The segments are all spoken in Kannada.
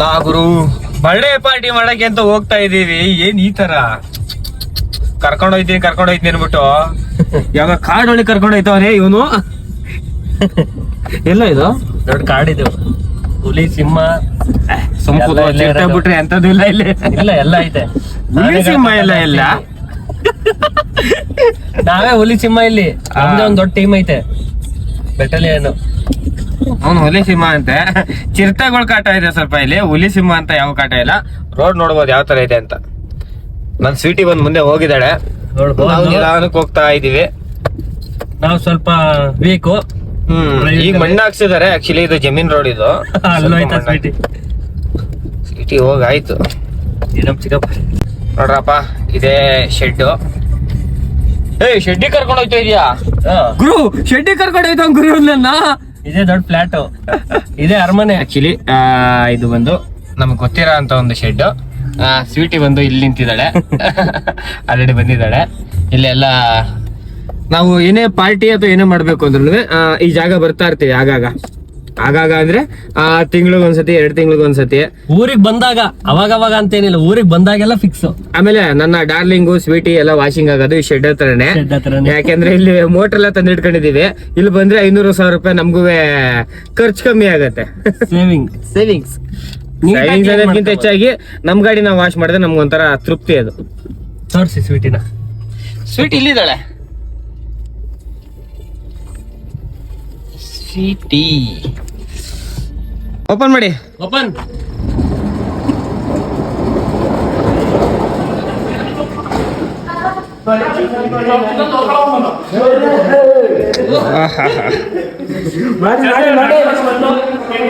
ಲಾ ಗುರು ಬರ್ಡೇ ಪಾರ್ಟಿ ಮಾಡಕ್ಕೆ ಅಂತ ಹೋಗ್ತಾ ಇದೀವಿ. ಏನ್ ಈ ತರ ಕರ್ಕೊಂಡ್ ಹೋಯ್ತೀನಿ ಅನ್ಬಿಟ್ಟು ಯಾವಾಗ ಕಾಡೊಳಗೆ ಕರ್ಕೊಂಡ್ ಹೋಯ್ತವನೇ ಇವನು. ಎಲ್ಲ ಇದು ದೊಡ್ಡ ಕಾಡಿದು, ಹುಲಿ, ಸಿಂಹ, ಬಿಟ್ರೆ ಎಂತದ್ದು ಇಲ್ಲ ಇಲ್ಲಿ. ಇಲ್ಲ ಎಲ್ಲ ಐತೆ. ಹುಲಿ ಸಿಂಹ ಎಲ್ಲ ನಾವೇ ಹುಲಿ ಸಿಂಹ ಇಲ್ಲಿ. ನಮ್ದೇ ಒಂದ್ ದೊಡ್ಡ ಟೀಮ್ ಐತೆ, ಬೆಟಲಿಯನ್. ಅವ್ನು ಹುಲಿ ಸಿಂಹ ಅಂತೆ. ಚಿರತೆಗಳು ಕಾಟ ಇದೆ ಸ್ವಲ್ಪ ಇಲ್ಲಿ, ಹುಲಿ ಸಿಂಹ ಅಂತ ಯಾವ ಕಾಟ ಇಲ್ಲ. ರೋಡ್ ನೋಡ್ಬೋದು ಯಾವ ತರ ಇದೆ ಅಂತ. ನನ್ ಸ್ವೀಟಿ ಬಂದ್ ಮುಂದೆ ಹೋಗಿದ್ದಾಳೆ, ನಾವು ನಿಧಾನಕ್ಕೆ ಹೋಗ್ತಾ ಇದೀವಿ. ನಾವು ಸ್ವಲ್ಪ ವೀಕು. ಈಗ ಮಣ್ಣು ಹಾಕ್ಸಿದಾರೆ. ಆಕ್ಚುಲಿ ಇದು ಜಮೀನ್ ರೋಡ್ ಇದು. ಸಿಟಿ ಹೋಗಾಯ್ತು. ಚಿಕ್ಕಪ್ಪ ನೋಡ್ರಪ್ಪ, ಇದೇ ಶೆಡ್. ಶೆಡ್ಡಿ ಕರ್ಕೊಂಡು ಹೋಯ್ತಾ ಇದೀಯಾ ಗುರು? ಶೆಡ್ಡಿ ಕರ್ಕೊಂಡು ಹೋಯ್ತಾ ಗುರು ನನ್ನ. ಇದೇ ದೊಡ್ಡ ಫ್ಲಾಟ್, ಇದೇ ಅರಮನೆ. ಆಕ್ಚುಲಿ ಇದು ಬಂದು ನಮ್ಗೆ ಗೊತ್ತಿರೋ ಅಂತ ಒಂದು ಶೆಡ್. ಸ್ವೀಟಿ ಬಂದು ಇಲ್ಲಿ ನಿಂತಿದ್ದಾಳೆ, ಆಲ್ರೆಡಿ ಬಂದಿದ್ದಾಳೆ. ಇಲ್ಲೆಲ್ಲ ನಾವು ಏನೇ ಪಾರ್ಟಿ ಅಥವಾ ಏನೇ ಮಾಡ್ಬೇಕು ಅಂದ್ರೂ ಈ ಜಾಗ ಬರ್ತಾ ಇರ್ತೀವಿ ಆಗಾಗ ಅಂದ್ರೆ ತಿಂಗಳಿಗೊಂದ್ಸತಿ 2 ತಿಂಗಳಿಗೊಂದ್ಸತಿ. ಊರಿಗೆ ಬಂದಾಗ ಅವಾಗ ಅಂತೇನಿಲ್ಲ, ಊರಿಗೆ ಬಂದಾಗೆಲ್ಲ ಫಿಕ್ಸ್. ಆಮೇಲೆ ನನ್ನ ಡಾರ್ಲಿಂಗು ಸ್ವೀಟಿ ಎಲ್ಲ ವಾಷಿಂಗ್ ಆಗೋದು ಈ ಶೆಡ್ ಹತ್ರನೇ. ಯಾಕೆಂದ್ರೆ ಇಲ್ಲಿ ಮೋಟರ್ ಎಲ್ಲ ತಂದಿಟ್ಕೊಂಡಿದೀವಿ. ಇಲ್ಲಿ ಬಂದ್ರೆ 500,000 ರೂಪಾಯಿ ನಮ್ಗೂ ಖರ್ಚು ಕಮ್ಮಿ ಆಗತ್ತೆ. ಸೇವಿಂಗ್ಸ್ ಅನ್ನೋದಕ್ಕಿಂತ ಹೆಚ್ಚಾಗಿ ನಮ್ ಗಾಡಿ ನಾವು ವಾಶ್ ಮಾಡಿದ್ರೆ ನಮ್ಗೊಂಥರ ತೃಪ್ತಿ. ಅದು ತೋರಿಸಿ ಸ್ವೀಟಿನ. ಸ್ವೀಟ್ ಇಲ್ಲಿದ್ದಾಳೆ. ಸ್ವೀಟಿ ಓಪನ್ ಮಾಡಿ. ಓಪನ್.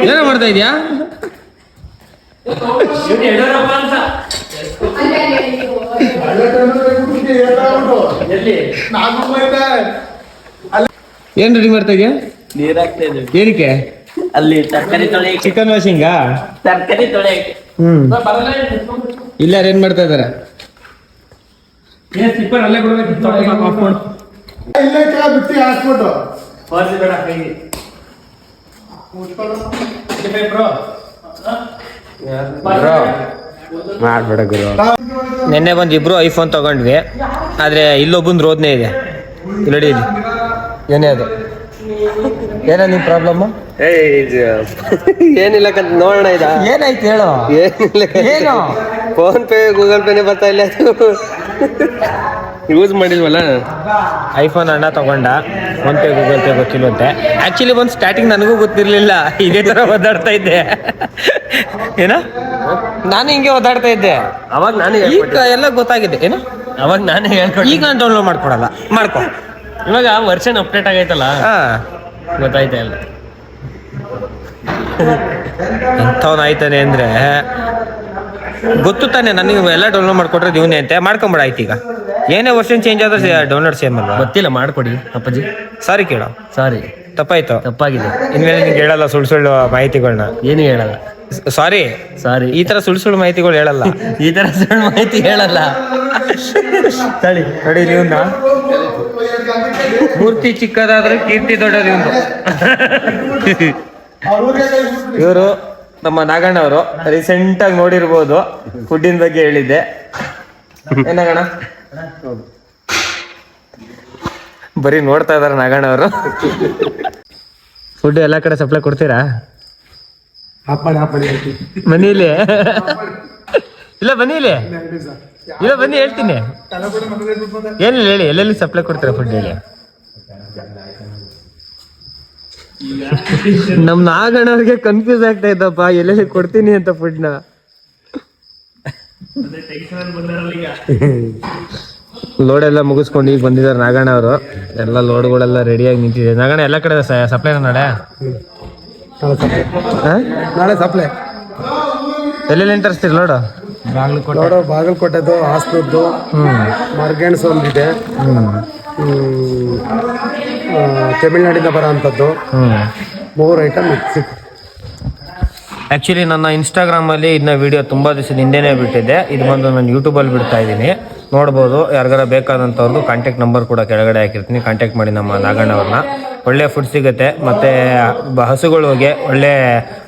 ಏನೋ ಮಾಡ್ತಾ ಇದೀಯಾ? ಏನ್ ರೆಡಿ ಮಾಡ್ತಾ ಇದೀಯಾ? ನೀರ್ ಹಾಕ್ತಾ ಇದ್ದೀವಿ. ಏನಕ್ಕೆ? ಅಲ್ಲಿ ತರಕಾರಿ ತೊಳೆ. ಚಿಕನ್ ವಾಷಿಂಗ? ತರಕಾರಿ ತೊಳೆ. ಇಲ್ಲ ಏನ್ ಮಾಡ್ತಾ ಇದಾರೆ? ಮಾಡ್ಬೇಡ ಗುರು. ನಿನ್ನೆ ಬಂದ್ ಇಬ್ರು ಐಫೋನ್ ತಗೊಂಡ್ವಿ, ಆದ್ರೆ ಇಲ್ಲೊಬ್ಬಂದು ರೋದ್ನೆ ಇದೆ. ನೋಡಿ ಏನೇ ಅದು, ಏನೋ ನಿಮ್ ಪ್ರಾಬ್ಲಮ್? ಏನಿಲ್ಲ ನೋಡೋಣ. ಇದ ಏನಾಯ್ತು ಹೇಳು. ಏನು ಫೋನ್ ಪೇ ಗೂಗಲ್ ಪೇನೆ ಬರ್ತಾ ಇಲ್ಲ, ಯೂಸ್ ಮಾಡಿಲ್ವಲ್ಲ. ಐಫೋನ್ ಅಣ್ಣ ತಗೊಂಡ, ಫೋನ್ ಪೇ ಗೂಗಲ್ ಪೇ ಗೊತ್ತಿಲ್ಲಂತೆ. ಆಕ್ಚುಲಿ ಬಂದು ಸ್ಟಾರ್ಟಿಂಗ್ ನನಗೂ ಗೊತ್ತಿರ್ಲಿಲ್ಲ, ಇದೇ ತರ ಓದಾಡ್ತಾ ಇದ್ದೆ. ಏನ ನಾನು ಹಿಂಗೆ ಓದಾಡ್ತಾ ಇದ್ದೆ. ಅವಾಗ ನಾನೇ ಈಗ ಎಲ್ಲ ಗೊತ್ತಾಗಿದೆ. ಏನು ಅವಾಗ ನಾನೇ ಹೇಳ್ಕೊಡಿ. ಈಗ ನಾನು ಡೌನ್ಲೋಡ್ ಮಾಡ್ಕೊಡಲ್ಲ, ಮಾಡ್ಕೊ. ಇವಾಗ ವರ್ಷನ್ ಅಪ್ಡೇಟ್ ಆಗೈತಲ್ಲ, ಗೊತ್ತಾಯ್ತಾ ಇಲ್ಲ. ಎಂಥವ್ನಾಯ್ತಾನೆ ಅಂದ್ರೆ ಗೊತ್ತು ತಾನೆ ನನಗೆ. ಎಲ್ಲ ಡೌನ್ಲೋಡ್ ಮಾಡ್ಕೊಟ್ರೆ ಇವನೇ ಅಂತೆ, ಮಾಡ್ಕೊಂಬಿಡ. ಆಯ್ತು ಈಗ ಏನೇ ವರ್ಷನ್ ಚೇಂಜ್ ಆದ್ರೆ ಡೌನ್ಲೋಡ್ ಸೇಮ್ ಅಲ್ಲ. ಗೊತ್ತಿಲ್ಲ, ಮಾಡ್ಕೊಡಿ ಅಪ್ಪಾಜಿ. ಸಾರಿ ಕೇಳೋ. ಸಾರಿ, ತಪ್ಪಾಯ್ತು, ತಪ್ಪಾಗಿದೆ. ಇನ್ಮೇಲೆ ನಿಂಗೆ ಹೇಳಲ್ಲ ಸುಳ್ಳು ಮಾಹಿತಿಗಳನ್ನ. ಏನು ಹೇಳಲ್ಲ. ಸಾರಿ ಈ ತರ ಸುಳ್ಳು ಮಾಹಿತಿಗಳು ಹೇಳಲ್ಲ. ಈ ತರ ಸುಳ್ಳು ಮಾಹಿತಿ ಹೇಳಲ್ಲ. ತಡಿ ನೋಡಿ, ನೀವನ್ನ ಮೂರ್ತಿ ಚಿಕ್ಕದಾದ್ರೆ ಕೀರ್ತಿ ದೊಡ್ಡದು. ಇವರು ನಮ್ಮ ನಾಗಣ್ಣವರು. ರೀಸೆಂಟ್ ಆಗಿ ನೋಡಿರ್ಬೋದು, ಫುಡ್ಡಿನ ಬಗ್ಗೆ ಹೇಳಿದ್ದೆ. ಏನಾಗಣ ಬರೀ ನೋಡ್ತಾ ಇದಾರೆ ನಾಗಣ್ಣವರು. ಫುಡ್ ಎಲ್ಲಾ ಕಡೆ ಸಪ್ಲೈ ಕೊಡ್ತೀರಾ ಮನೇಲಿ? ಇಲ್ಲ ಬನ್ನಿ ಇಲ್ಲಿ, ಇಲ್ಲ ಬನ್ನಿ ಹೇಳ್ತೀನಿ. ಏನಿಲ್ಲ ಹೇಳಿ, ಎಲ್ಲೆಲ್ಲಿ ಸಪ್ಲೈ ಕೊಡ್ತೀರಾ ಫುಡ್ ಹೇಳಿ. ನಮ್ ನಾಗಣ್ಣವ್ರಿಗೆ ಕನ್ಫ್ಯೂಸ್ ಆಗ್ತಾ ಇದ್ದಪ್ಪ, ಎಲ್ಲೆಲ್ಲಿ ಕೊಡ್ತೀನಿ ಅಂತ ಫುಡ್ನ. ಲೋಡ್ ಎಲ್ಲ ಮುಗಿಸ್ಕೊಂಡು ಈಗ ಬಂದಿದ್ದಾರೆ ನಾಗಣ್ಣ ಅವರು. ಎಲ್ಲ ಲೋಡ್ಗಳೆಲ್ಲ ರೆಡಿಯಾಗಿ ನಿಂತಿದೆ. ನಾಗಣ್ಣ ಎಲ್ಲ ಕಡೆ ಸಪ್ಲೈನ ನಾಳೆ? ನಾಳೆ ಸಪ್ಲೈ. ಎಲ್ಲೆಲ್ಲಿ ತರಿಸ್ತೀರಿ ಲೋಡು? ಬಾಗಲಕೋಟೆದು, ಹಾಸನದ್ದು, ಮರ್ಗೆಣ್ಸ್ ಒಂದಿದೆ, ತಮಿಳ್ನಾಡಿಂದ ಬರೋ ಅಂಥದ್ದು 3 ಐಟಮ್ ಸಿಕ್ತು. ಆ್ಯಕ್ಚುಲಿ ನನ್ನ ಇನ್ಸ್ಟಾಗ್ರಾಮಲ್ಲಿ ಇದನ್ನ ವಿಡಿಯೋ ತುಂಬ ದಿವಸದ ಹಿಂದೆನೇ ಬಿಟ್ಟಿದ್ದೆ. ಇದು ಬಂದು ನಾನು ಯೂಟ್ಯೂಬಲ್ಲಿ ಬಿಡ್ತಾ ಇದ್ದೀನಿ, ನೋಡ್ಬೋದು. ಯಾರಿಗಾರ ಬೇಕಾದಂಥವ್ರದ್ದು ಕಾಂಟ್ಯಾಕ್ಟ್ ನಂಬರ್ ಕೂಡ ಕೆಳಗಡೆ ಹಾಕಿರ್ತೀನಿ, ಕಾಂಟ್ಯಾಕ್ಟ್ ಮಾಡಿ ನಮ್ಮ ನಾಗಣ್ಣವ್ರನ್ನ. ಒಳ್ಳೆ ಫುಡ್ ಸಿಗುತ್ತೆ, ಮತ್ತು ಹಸುಗಳಿಗೆ ಒಳ್ಳೆ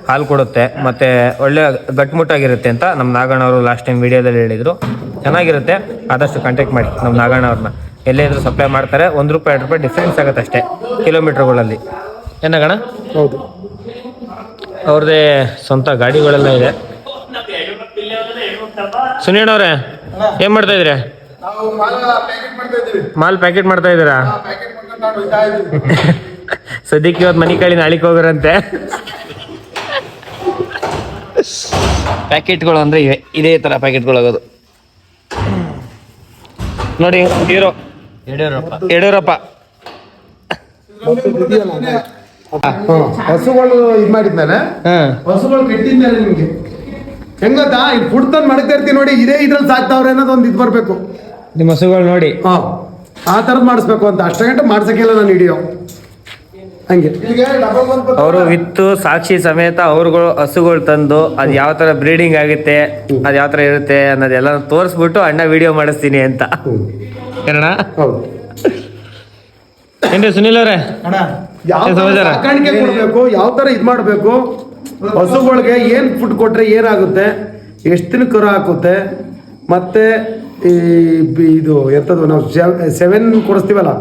ಹಾಲು ಕೊಡುತ್ತೆ ಮತ್ತು ಒಳ್ಳೆ ಗಟ್ಟಿಮುಟ್ಟಾಗಿರುತ್ತೆ ಅಂತ ನಮ್ಮ ನಾಗಣ್ಣ ಅವರು ಲಾಸ್ಟ್ ಟೈಮ್ ವಿಡಿಯೋದಲ್ಲಿ ಹೇಳಿದರು. ಚೆನ್ನಾಗಿರುತ್ತೆ. ಆದಷ್ಟು ಕಾಂಟ್ಯಾಕ್ಟ್ ಮಾಡಿ ನಮ್ಮ ನಾಗಣ್ಣ ಅವ್ರನ್ನ. ಎಲ್ಲೇ ಇದ್ರೂ ಸಪ್ಲೈ ಮಾಡ್ತಾರೆ. 1 ರೂಪಾಯಿ 2 ರೂಪಾಯಿ ಡಿಫ್ರೆನ್ಸ್ ಆಗುತ್ತೆ ಅಷ್ಟೇ ಕಿಲೋಮೀಟ್ರ್ಗಳಲ್ಲಿ. ಏನಾಗಣ? ಹೌದು. ಅವ್ರದ್ದೇ ಸ್ವಂತ ಗಾಡಿಗಳೆಲ್ಲ ಇದೆ. ಸುನೀಲ್ ಅವರೇ ಏನು ಮಾಡ್ತಾ ಇದ್ದೀರಾ? ಮಾಲ್ ಪ್ಯಾಕೆಟ್ ಮಾಡ್ತಾ ಇದ್ದೀರಾ? ಸದ್ಯಕ್ಕೆ ಇವತ್ತು ಮನೆ ಕಳಿ ನಾಳಿಗೆ ಹೋಗೋರಂತೆ. ಪ್ಯಾಕೆಟ್ಗಳು ಅಂದರೆ ಇವೆ, ಇದೇ ಥರ ಪ್ಯಾಕೆಟ್ಗಳು ಆಗೋದು ನೋಡಿ. ಯಡಿಯೂರಪ್ಪ ಹಸುಗಳು ಇದು ಮಾಡಿದ್ಮೇಲೆ ಹಸುಗಳು ಕೆಟ್ಟಿದ್ಮೇಲೆ ನಿಮ್ಗೆ ಹೆಂಗ್ ಗೊತ್ತಾ, ಇಲ್ಲಿ ಫುಡ್ ತಂದು ಮಾಡ್ತಾ ಇರ್ತೀವಿ ನೋಡಿ, ಇದೇ ಇದ್ರಲ್ಲಿ ಸಾಕ್ತಾವ್ರೆ ಅನ್ನೋದು ಒಂದು ಇದು ಬರಬೇಕು ನಿಮ್ಮ ಹಸುಗಳು ನೋಡಿ. ಆ ಥರದ್ದು ಮಾಡಿಸ್ಬೇಕು ಅಂತ. ಅಷ್ಟ ಗಂಟೆ ಮಾಡ್ಸಕ್ಕಿಲ್ಲ ನಾನು ಹಿಡಿಯೋ ಹಂಗೆ. ಅವರು ವಿತ್ತು ಸಾಕ್ಷಿ ಸಮೇತ ಅವ್ರುಗಳು ಹಸುಗಳು ತಂದು ಅದು ಯಾವ ಥರ ಬ್ರೀಡಿಂಗ್ ಆಗುತ್ತೆ, ಅದು ಯಾವ ಥರ ಇರುತ್ತೆ ಅನ್ನೋದೆಲ್ಲ ತೋರಿಸ್ಬಿಟ್ಟು ಅಣ್ಣ ವಿಡಿಯೋ ಮಾಡಿಸ್ತೀನಿ ಅಂತ. ಏನಣ್ಣ? ಹೌದು. ಏನ್ರಿ ಸುನೀಲ್ ಅವರೇ? ಯಾವ ಸಾಕಾಣಿಕೆ ಕೊಡ್ಬೇಕು, ಯಾವ ತರ ಇದ್ ಮಾಡ್ಬೇಕು, ಹಸುಗಳಿಗೆ ಏನ್ ಫುಡ್ ಕೊಟ್ರೆ ಏನಾಗುತ್ತೆ, ಎಷ್ಟು ದಿನ ಕರು ಹಾಕುತ್ತೆ, ಮತ್ತೆ ಈ ಇದು ಎಂತದ್ದು ನಾವು 7 ಕೊಡಿಸ್ತೀವಲ್ಲ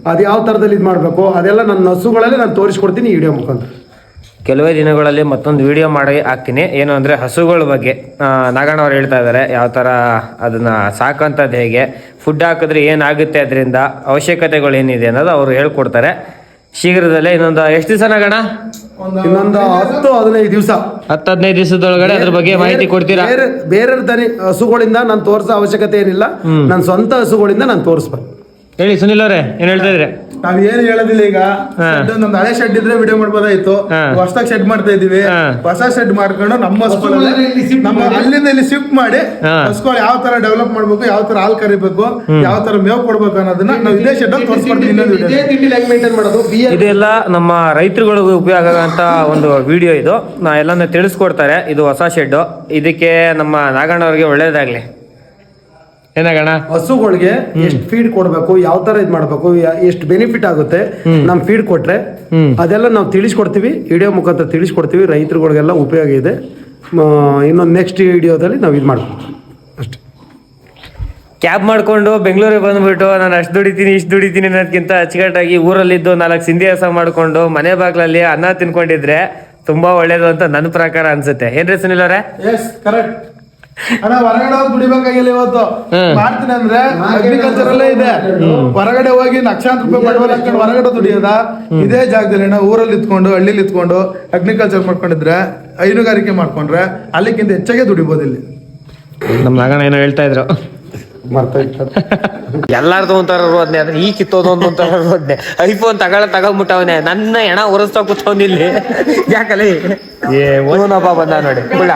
ಅದು ಯಾವ ತರದಲ್ಲಿ ಇದ್ ಮಾಡ್ಬೇಕು, ಅದೆಲ್ಲ ನನ್ನ ಹಸುಗಳಲ್ಲಿ ನಾನು ತೋರಿಸ್ಕೊಡ್ತೀನಿ ವಿಡಿಯೋ ಮುಖಾಂತರ. ಕೆಲವೇ ದಿನಗಳಲ್ಲಿ ಮತ್ತೊಂದು ವಿಡಿಯೋ ಮಾಡಿ ಹಾಕ್ತೀನಿ. ಏನು ಅಂದರೆ ಹಸುಗಳ ಬಗ್ಗೆ ನಾಗಣ್ಣ ಅವ್ರು ಹೇಳ್ತಾ ಇದ್ದಾರೆ, ಯಾವ ಥರ ಅದನ್ನು ಸಾಕಂಥದ್ದು, ಹೇಗೆ ಫುಡ್ ಹಾಕಿದ್ರೆ ಏನಾಗುತ್ತೆ, ಅದರಿಂದ ಅವಶ್ಯಕತೆಗಳು ಏನಿದೆ ಅನ್ನೋದು ಅವರು ಹೇಳ್ಕೊಡ್ತಾರೆ ಶೀಘ್ರದಲ್ಲೇ. ಇನ್ನೊಂದು ಎಷ್ಟು ದಿವಸ ನಾಗಣ್ಣ? ಇನ್ನೊಂದು 10-15 ದಿವಸ, 10-15 ದಿವಸದೊಳಗಡೆ ಅದ್ರ ಬಗ್ಗೆ ಮಾಹಿತಿ ಕೊಡ್ತೀರಾ? ಬೇರೆ ದನಿ ಹಸುಗಳಿಂದ ನಾನು ತೋರಿಸೋ ಅವಶ್ಯಕತೆ ಏನಿಲ್ಲ, ನನ್ನ ಸ್ವಂತ ಹಸುಗಳಿಂದ ನಾನು ತೋರಿಸ್ಬೇಕು. ಹೇಳಿ ಸುನಿಲ್ ಅವರೇ, ಏನ್ ಹೇಳ್ತಾ ಇದ್ರಿ? ನಾವ್ ಏನು ಹೇಳೋದಿಲ್ಲ. ಈಗ ನಮ್ದು ಹಳೆ ಶೆಡ್ ಇದ್ರೆ ವಿಡಿಯೋ ಮಾಡ್ಬೋದಾಯ್ತು. ಹೊಸದಾಗಿ ಶೆಡ್ ಮಾಡ್ತಾ ಇದೀವಿ. ಹೊಸ ಶೆಡ್ ಮಾಡ್ಕೊಂಡು ನಮ್ಮ ನಮ್ಮ ಅಲ್ಲಿಂದ ಇಲ್ಲಿ ಶಿಫ್ಟ್ ಮಾಡಿ ಹಸ್ಗಳು ಯಾವ ತರ ಡೆವಲಪ್ ಮಾಡ್ಬೇಕು, ಯಾವ ತರ ಹಾಲ್ ಕರಿಬೇಕು, ಯಾವ ತರ ಮೇವ್ ಕೊಡ್ಬೇಕು ಅನ್ನೋದನ್ನ ನಾವು ಇದೇ ಶೆಡ್ ತೋರಿಸ್ಕೊಡ್ತೀವಿ. ಇದೆಲ್ಲ ನಮ್ಮ ರೈತರುಗಳಿಗೆ ಉಪಯೋಗ ಆಗಂತ ಒಂದು ವಿಡಿಯೋ ಇದು. ನಾ ಎಲ್ಲಾನು ತಿಳಿಸ್ಕೊಡ್ತಾರೆ. ಇದು ಹೊಸ ಶೆಡ್. ಇದಕ್ಕೆ ನಮ್ಮ ನಾಗಣ್ಣ ಅವ್ರಿಗೆ ಒಳ್ಳೇದಾಗ್ಲಿ. ಏನಾಗಣ? ಹಸುಗಳಿಗೆ ಎಷ್ಟು ಫೀಡ್ ಕೊಡ್ಬೇಕು, ಯಾವ ತರ ಇದ್ ಮಾಡ್ಬೇಕು, ಎಷ್ಟು ಬೆನಿಫಿಟ್ ಆಗುತ್ತೆ ನಮ್ ಫೀಡ್ ಕೊಟ್ರೆ ಅದೆಲ್ಲ ನಾವು ತಿಳಿಸ್ಕೊಡ್ತೀವಿ. ವಿಡಿಯೋ ಮುಖಾಂತರ ತಿಳಿಸ್ಕೊಡ್ತೀವಿ. ರೈತರುಗಳಿಗೆಲ್ಲ ಉಪಯೋಗ ಇದೆ. ಇನ್ನೊಂದು ನೆಕ್ಸ್ಟ್ ವಿಡಿಯೋದಲ್ಲಿ ನಾವು ಇದು ಮಾಡ್ತೀವಿ ಅಷ್ಟೇ. ಕ್ಯಾಬ್ ಮಾಡ್ಕೊಂಡು ಬೆಂಗಳೂರಿಗೆ ಬಂದ್ಬಿಟ್ಟು ನಾನು ಅಷ್ಟು ದುಡಿತೀನಿ ಇಷ್ಟು ದುಡಿತೀನಿ ಅನ್ನೋದಕ್ಕಿಂತ ಅಚ್ಚುಕಟ್ಟಾಗಿ ಊರಲ್ಲಿದ್ದು 4 ಸಿಂಧಿ ಹಸ ಮಾಡ್ಕೊಂಡು ಮನೆ ಬಾಗ್ಲಲ್ಲಿ ಅನ್ನ ತಿನ್ಕೊಂಡಿದ್ರೆ ತುಂಬಾ ಒಳ್ಳೇದು ಅಂತ ನನ್ನ ಪ್ರಕಾರ ಅನ್ಸುತ್ತೆ. ಏನ್ರಿ ಸುನಿಲ್ ಅವರೇ? ಕರೆಕ್ಟ್ ಅಣ್ಣ. ಹೊರಗಡೆ ಹೋಗಿ ದುಡಿಬೇಕಾಗಿಲ್ಲ. ಇವತ್ತು ಮಾಡ್ತೀನಿ ಅಂದ್ರೆ ಅಗ್ರಿಕಲ್ಚರ್ ಅಲ್ಲೇ ಇದೆ. ಹೊರಗಡೆ ಹೋಗಿ ಲಕ್ಷಾಂತರ ರೂಪಾಯಿ ಬಂಡವಾಳ ಹಾಕೊಂಡು ಹೊರಗಡೆ ದುಡಿಯೋದ ಇದೇ ಜಾಗದಲ್ಲಿ ಊರಲ್ಲಿ ಇತ್ಕೊಂಡು ಹಳ್ಳಿಲಿ ಇತ್ಕೊಂಡು ಅಗ್ರಿಕಲ್ಚರ್ ಮಾಡ್ಕೊಂಡಿದ್ರೆ, ಹೈನುಗಾರಿಕೆ ಮಾಡ್ಕೊಂಡ್ರೆ ಅಲ್ಲಿಕ್ಕಿಂತ ಹೆಚ್ಚಾಗೆ ದುಡಿಬೋದು ಇಲ್ಲಿ. ನಮ್ಮ ನಾಗಣ್ಣ ಏನೋ ಹೇಳ್ತಾ ಇದ್ರು, ಎಲ್ಲಾರ್ದು ಒಂಥರ ರೋದ್ನೆ, ಅದನ್ನ ಈ ಕಿತ್ತೋದು ಒಂದೊಂಥರ ರೋದ್ನೆ. ಐಫೋನ್ ತಗೊಂಡ್ಬಿಟ್ಟವನೆ, ನನ್ನ ಹೆಣ ಒರೆಸ್ತಾ ಕೂತ್ಕೊಂಡಿಲ್ಲಿ. ಯಾಕಲ್ಲಿ ಓನಪ್ಪ ಬಂದ ನೋಡಿ. ಕುಳ್ಳ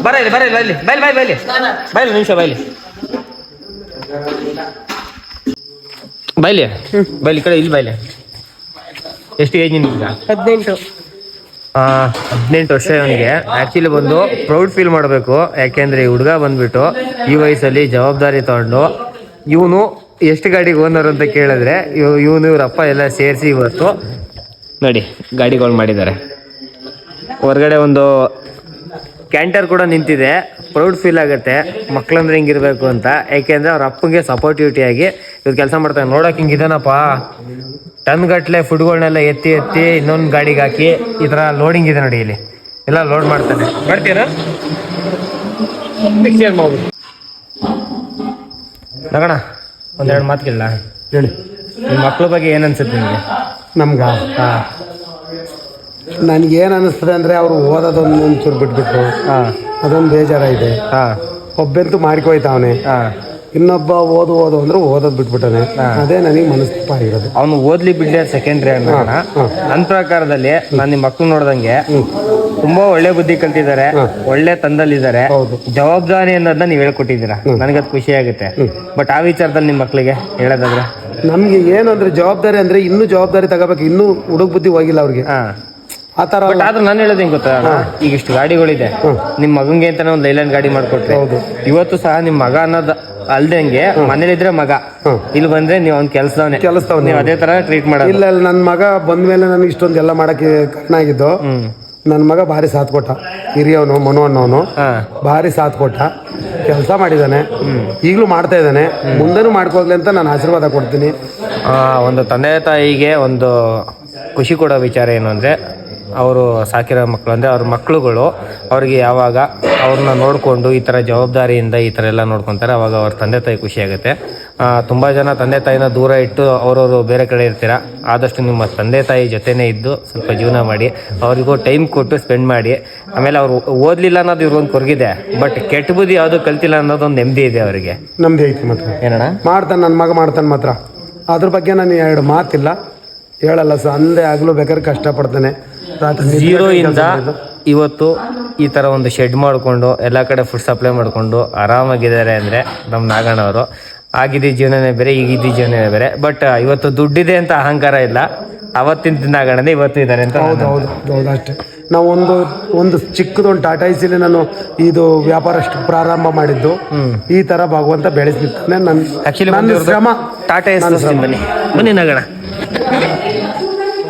ಬರಲಿ ಬರಲಿ ಬೈಲಿ ಬೈಲಿ ಬೈಲಿ ಬೈಲಿ ಬೈಲಿ ನಿಮಿಷ ಬೈಲಿ ಬೈಲಿ ಬೈಲಿ ಕಡೆ ಇಲ್ಲಿ ಬೈಲಿ. ಎಷ್ಟು ಏಜ್ ನಿನ್ಗ? 18. 18 ವರ್ಷ ಇವನಿಗೆ. ಆ್ಯಕ್ಚುಲಿ ಬಂದು ಪ್ರೌಡ್ ಫೀಲ್ ಮಾಡಬೇಕು. ಯಾಕೆಂದರೆ ಈ ಹುಡುಗ ಬಂದ್ಬಿಟ್ಟು ಈ ವಯಸ್ಸಲ್ಲಿ ಜವಾಬ್ದಾರಿ ತಗೊಂಡು, ಇವನು ಎಷ್ಟು ಗಾಡಿಗೆ ಓನರ್ ಅಂತ ಕೇಳಿದ್ರೆ ಇವ್ರಪ್ಪ ಎಲ್ಲ ಸೇರಿಸಿ ಇವತ್ತು ನೋಡಿ ಗಾಡಿಗಳು ಮಾಡಿದ್ದಾರೆ. ಹೊರಗಡೆ ಒಂದು ಕ್ಯಾಂಟರ್ ಕೂಡ ನಿಂತಿದೆ. ಪ್ರೌಡ್ ಫೀಲ್ ಆಗುತ್ತೆ ಮಕ್ಳಂದ್ರೆ ಹಿಂಗಿರ್ಬೇಕು ಅಂತ. ಯಾಕೆಂದರೆ ಅವ್ರ ಅಪ್ಪಂಗೆ ಸಪೋರ್ಟಿವಿಟಿಯಾಗಿ ಇವ್ರು ಕೆಲಸ ಮಾಡ್ತಾರೆ. ನೋಡೋಕೆ ಹಿಂಗಿದಾನಪ್ಪ, ಟನ್ ಗಟ್ಟಲೆ ಫುಡ್ಗಳನ್ನೆಲ್ಲ ಎತ್ತಿ ಇನ್ನೊಂದು ಗಾಡಿಗೆ ಹಾಕಿ ಈ ಥರ ಲೋಡಿಂಗ್ ಇದೆ ನೋಡಿ. ಇಲ್ಲಿ ಎಲ್ಲ ಲೋಡ್ ಮಾಡ್ತಾನೆ. ಮಾಡ್ತೀರಾ? ಮಿಕ್ಸಿಯರ್ ಮಾಡ್ಬೋದು. ನಗಣ ಒಂದೆರಡು ಮಾತು ಕೇಳ ಹೇಳಿ. ನಿಮ್ಮ ಮಕ್ಳ ಬಗ್ಗೆ ಏನು ಅನ್ಸುತ್ತೆ ನಿಮಗೆ? ನಮ್ಗ ನನಗೇನು ಅನ್ನಿಸ್ತದೆ ಅಂದರೆ ಅವರು ಓದೋದೊಂದು ಒಂಚೂರು ಬಿಟ್ಬಿಟ್ರು. ಅದೊಂದು ಬೇಜಾರಾಗಿದೆ. ಒಬ್ಬಂತೂ ಮಾಡ್ಕೊಯ್ತಾವನೆ, ಇನ್ನೊಬ್ಬ ಓದು ಅಂದ್ರೆ ಓದೋದು ಬಿಟ್ಬಿಟ್ಟಾನೆ. ಅದೇ ನನಗೆ ಮನಸ್ತಾಪ ಆಗಿರೋದು. ಅವನು ಓದ್ಲಿ ಬಿಡ್ಲಿ ಅದು ಸೆಕೆಂಡ್ರಿ ಅನ್ನೋಣ. ನನ್ನ ಪ್ರಕಾರದಲ್ಲಿ ನಾನು ನಿಮ್ಮ ಮಕ್ಳು ನೋಡ್ದಂಗೆ ತುಂಬಾ ಒಳ್ಳೆ ಬುದ್ಧಿ ಕಲ್ತಿದ್ದಾರೆ, ಒಳ್ಳೆ ತಂದಲ್ಲಿದ್ದಾರೆ. ಜವಾಬ್ದಾರಿ ಅನ್ನೋದನ್ನ ನೀವು ಹೇಳ್ಕೊಟ್ಟಿದ್ದೀರಾ, ನನಗದು ಖುಷಿ ಆಗುತ್ತೆ. ಬಟ್ ಆ ವಿಚಾರದಲ್ಲಿ ನಿಮ್ಮ ಮಕ್ಳಿಗೆ ಹೇಳೋದಾದ್ರೆ ನಮ್ಗೆ ಏನು ಅಂದ್ರೆ ಜವಾಬ್ದಾರಿ ಅಂದ್ರೆ ಇನ್ನೂ ಜವಾಬ್ದಾರಿ ತಗೋಬೇಕು. ಇನ್ನೂ ಹುಡುಗ ಬುದ್ಧಿ ಹೋಗಿಲ್ಲ ಅವ್ರಿಗೆ ಆ ತರ. ಆದ್ರೂ ನಾನು ಹೇಳೋದು ಹೆಂಗ್ ಗೊತ್ತಾ, ಈಗ ಇಷ್ಟು ಗಾಡಿಗಳಿದೆ, ನಿಮ್ ಮಗಂಗೆ ಅಂತಾನೆ ಒಂದು ಲೈಲ್ಯಾಂಡ್ ಗಾಡಿ ಮಾಡ್ಕೊಟ್ರೆ ಇವತ್ತು ಸಹ ನಿಮ್ ಮಗ ಅನ್ನೋದು ಅಲ್ದಂಗೆ ಮನೇಲಿದ್ರೆ ಮಗ, ಇಲ್ಲಿ ಬಂದ್ರೆ ನೀವು ಅವ್ನ ಕೆಲಸದವನೇ ನೀವು ಅದೇ ತರ ಟ್ರೀಟ್ ಮಾಡೋದು. ಇಲ್ಲ ನನ್ನ ಮಗ ಬಂದ್ಮೇಲೆ ನನಗೆ ಇಷ್ಟೊಂದು ಎಲ್ಲ ಮಾಡಕ್ಕೆ ಕಾರಣ ಆಗಿದ್ದು. ನನ್ನ ಮಗ ಭಾರಿ ಸಾಥ್ ಕೊಟ್ಟ, ಹಿರಿಯವನು ಮನು ಅನ್ನೋನು ಹಾ. ಭಾರಿ ಸಾಥ್ ಕೊಟ್ಟ, ಕೆಲಸ ಮಾಡಿದ್ದಾನೆ, ಈಗಲೂ ಮಾಡ್ತಾ ಇದ್ದಾನೆ, ಮುಂದೆನೂ ಮಾಡ್ಕೋಗ್ಲಿ ಅಂತ ನಾನು ಆಶೀರ್ವಾದ ಕೊಡ್ತೀನಿ. ಒಂದು ತಂದೆ ತಾಯಿಗೆ ಒಂದು ಖುಷಿ ಕೊಡೋ ವಿಚಾರ ಏನು ಅಂದರೆ, ಅವರು ಸಾಕಿರೋ ಮಕ್ಕಳು ಅಂದರೆ ಅವ್ರ ಮಕ್ಕಳುಗಳು ಅವ್ರಿಗೆ ಯಾವಾಗ ಅವ್ರನ್ನ ನೋಡಿಕೊಂಡು ಈ ಥರ ಜವಾಬ್ದಾರಿಯಿಂದ ಈ ಥರ ಎಲ್ಲ ನೋಡ್ಕೊತಾರೆ, ಅವಾಗ ಅವ್ರ ತಂದೆ ತಾಯಿ ಖುಷಿ ಆಗುತ್ತೆ. ತುಂಬ ಜನ ತಂದೆ ತಾಯಿನ ದೂರ ಇಟ್ಟು ಅವರವರು ಬೇರೆ ಕಡೆ ಇರ್ತೀರ. ಆದಷ್ಟು ನಿಮ್ಮ ತಂದೆ ತಾಯಿ ಜೊತೆನೇ ಇದ್ದು ಸ್ವಲ್ಪ ಜೀವನ ಮಾಡಿ, ಅವರಿಗೂ ಟೈಮ್ ಕೊಟ್ಟು ಸ್ಪೆಂಡ್ ಮಾಡಿ. ಆಮೇಲೆ ಅವ್ರು ಓದಲಿಲ್ಲ ಅನ್ನೋದು ಇವ್ರಿಗೊಂದು ಕೊರಗಿದೆ, ಬಟ್ ಕೆಟ್ಟ ಬುದ್ಧಿ ಯಾವುದು ಕಲ್ತಿಲ್ಲ ಅನ್ನೋದೊಂದು ನೆಮ್ಮದಿ ಇದೆ ಅವರಿಗೆ. ನಮ್ದು ಐತಿ ಮಾತ್ರ ಏನಣ್ಣ ಮಾಡ್ತಾನೆ, ನನ್ನ ಮಗ ಮಾಡ್ತಾನೆ ಮಾತ್ರ. ಅದ್ರ ಬಗ್ಗೆ ನಾನು 2 ಮಾತಿಲ್ಲ, ಹೇಳಲ್ಲ ಸರ್. ಅಂದೇ ಆಗಲೂ ಬೇಕಾದ್ರೆ ಕಷ್ಟಪಡ್ತಾನೆ. ರಾತ್ರಿ 0 ಇಂದ ಇವತ್ತು ಈ ಥರ ಒಂದು ಶೆಡ್ ಮಾಡಿಕೊಂಡು ಎಲ್ಲ ಕಡೆ ಫುಡ್ ಸಪ್ಲೈ ಮಾಡಿಕೊಂಡು ಆರಾಮಾಗಿದ್ದಾರೆ ಅಂದರೆ ನಮ್ಮ ನಾಗಣ್ಣವರು. ಆಗಿದ್ದ ಜೀವನನೇ ಬೇರೆ, ಈಗಿದ್ದ ಜೀವನನೇ ಬೇರೆ. ಬಟ್ ಇವತ್ತು ದುಡ್ಡಿದೆ ಅಂತ ಅಹಂಕಾರ ಇಲ್ಲ, ಅವತ್ತಿನ ನಾಗಣ್ಣನೇ ಇವತ್ತು ಇದ್ದಾರೆ ಅಂತ. ಹೌದು ಹೌದು ಹೌದು ಅಷ್ಟೇ. ನಾವು ಒಂದು ಚಿಕ್ಕದೊಂದು ಟಾಟಾ ಐಸಿಲಿ ನಾನು ಇದು ವ್ಯಾಪಾರ ಪ್ರಾರಂಭ ಮಾಡಿದ್ದು. ಈ ತರ ಭಗವಂತ ಬೆಳೆಸ್ಲಿಕ್ಕೆ ನನ್ನ ಶ್ರಮ. ಟಾಟಾ ಎಸ್ ಬನ್ನಿ ನಗಣ.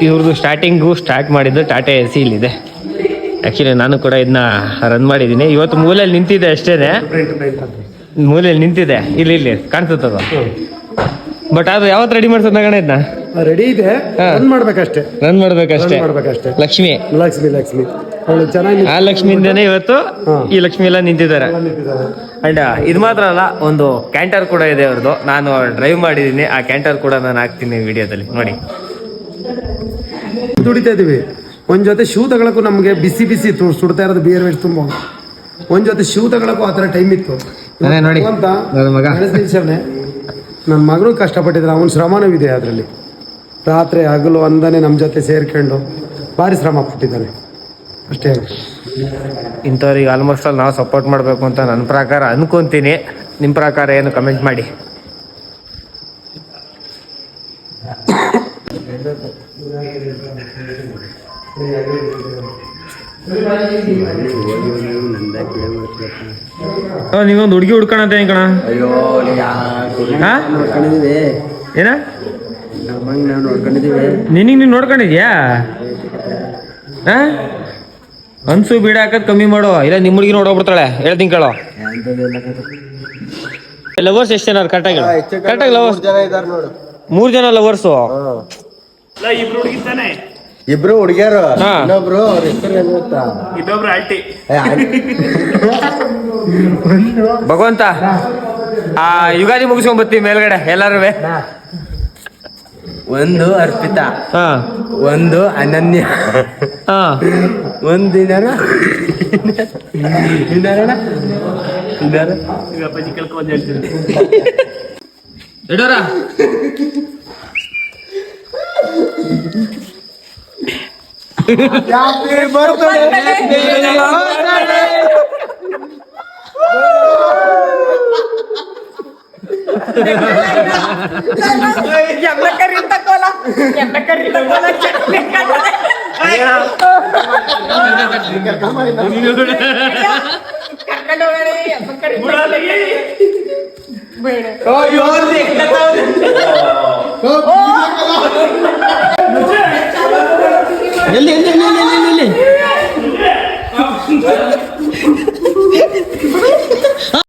ಇವ್ರದ್ದು ಸ್ಟಾರ್ಟ್ ಮಾಡಿದ್ದು ಟಾಟಾ ಎಸ್ ಇಲ್ಲಿದೆ. ಆ್ಯಕ್ಚುಲಿ ನಾನು ಕೂಡ ಇದನ್ನ ರನ್ ಮಾಡಿದ್ದೀನಿ. ಇವತ್ತು ಮೂಲೆಯಲ್ಲಿ ನಿಂತಿದೆ ಅಷ್ಟೇನೆ, ಮೂಲೆಯಲ್ಲಿ ನಿಂತಿದೆ, ಇಲ್ಲಿ ಕಾಣಿಸುತ್ತದ. ಬಟ್ ಅದು ಯಾವತ್ತು ರೆಡಿ ಮಾಡ್ಸೋದು ನಗಣ ಇದನ್ನ? ರೆಡಿ ಇದೆ, ರನ್ ಮಾಡ್ಬೇಕಷ್ಟೇ. ಲಕ್ಷ್ಮಿ ಅವಳು ಚೆನ್ನಾಗಿ ಆ ಲಕ್ಷ್ಮಿಯಿಂದನೇ ಇವತ್ತು ಈ ಲಕ್ಷ್ಮಿ ಎಲ್ಲ ನಿಂತಿದ್ದಾರೆ. ಅಂಡ್ ಇದು ಮಾತ್ರ ಅಲ್ಲ, ಒಂದು ಕ್ಯಾಂಟರ್ ಕೂಡ ಇದೆ ಅವ್ರದ್ದು. ನಾನು ಡ್ರೈವ್ ಮಾಡಿದ್ದೀನಿ, ಆ ಕ್ಯಾಂಟರ್ ಕೂಡ ನಾನು ಹಾಕ್ತೀನಿ ವಿಡಿಯೋದಲ್ಲಿ ನೋಡಿ. ದುಡಿತಾ ಇದೀವಿ. ಒಂದ್ ಜೊತೆ ಶೂ ತಗೊಳಕ್ಕೂ ನಮ್ಗೆ ಬಿಸಿ ಸುಡ್ತಾ ಇರೋದು ಬಿಯರ್ ವೇಸ್ಟ್ ತುಂಬ. ಒಂದ್ ಜೊತೆ ಶೂ ತಗೊಳಕ್ಕೂ ಆತರ ಟೈಮ್ ಇತ್ತು ನೋಡಿ ಅಂತ ಮಗ. ನನ್ನ ಮಗನೂ ಕಷ್ಟಪಟ್ಟಿದ್ರೆ, ಅವನ ಶ್ರಮನೂ ಇದೆ ಅದರಲ್ಲಿ. ರಾತ್ರಿ ಹಗಲು ಅಂದಾನೆ ನಮ್ಮ ಜೊತೆ ಸೇರ್ಕೊಂಡು ಭಾರಿ ಶ್ರಮ ಪಟ್ಟಿದ್ದಾನೆ ಅಷ್ಟೇ. ಇಂಥವ್ರಿಗೆ ಆಲ್ಮೋಸ್ಟ್ ಆಲ್ ನಾವು ಸಪೋರ್ಟ್ ಮಾಡಬೇಕು ಅಂತ ನನ್ನ ಪ್ರಕಾರ ಅನ್ಕೊಂತೀನಿ. ನಿಮ್ಮ ಪ್ರಕಾರ ಏನು ಕಮೆಂಟ್ ಮಾಡಿ. ನೀವೊಂದು ಹುಡುಗಿ ಹುಡ್ಕೊಳಂತ ಹೆಂಗ್ ಕಣ? ಏನ ನಿನಗೆ ನೀನು ನೋಡ್ಕೊಂಡಿದ್ಯಾ? ಅನ್ಸು ಬೀಡ ಹಾಕದ್ ಕಮ್ಮಿ ಮಾಡೋ, ಇಲ್ಲ ನಿಮ್ಮ ಹುಡುಗಿ ನೋಡೋಗ್ಬಿಡ್ತಾಳೆ. ಹೇಳ್ತೀನಿ ಕೇಳೋ. ಲವರ್ಸ್ ಎಷ್ಟು ಜನ? ಕರೆಕ್ಟಾಗಿ ಲವರ್ಸ್ 3 ಜನ ಲವರ್ಸು. ಇಬ್ರು ಹುಡುಗಿಯರು, ಇನ್ನೊಬ್ರು ಭಗವಂತ ಆ ಯುಗಾದಿ ಮುಗಿಸ್ಕೊಂಡ್ ಬರ್ತೀವಿ ಮೇಲ್ಗಡೆ ಎಲ್ಲಾರು. ಒಂದು ಅರ್ಪಿತಾ, ಒಂದು ಅನನ್ಯ, ಒಂದು ಎಡೋರ ಎಲ್ಲಿ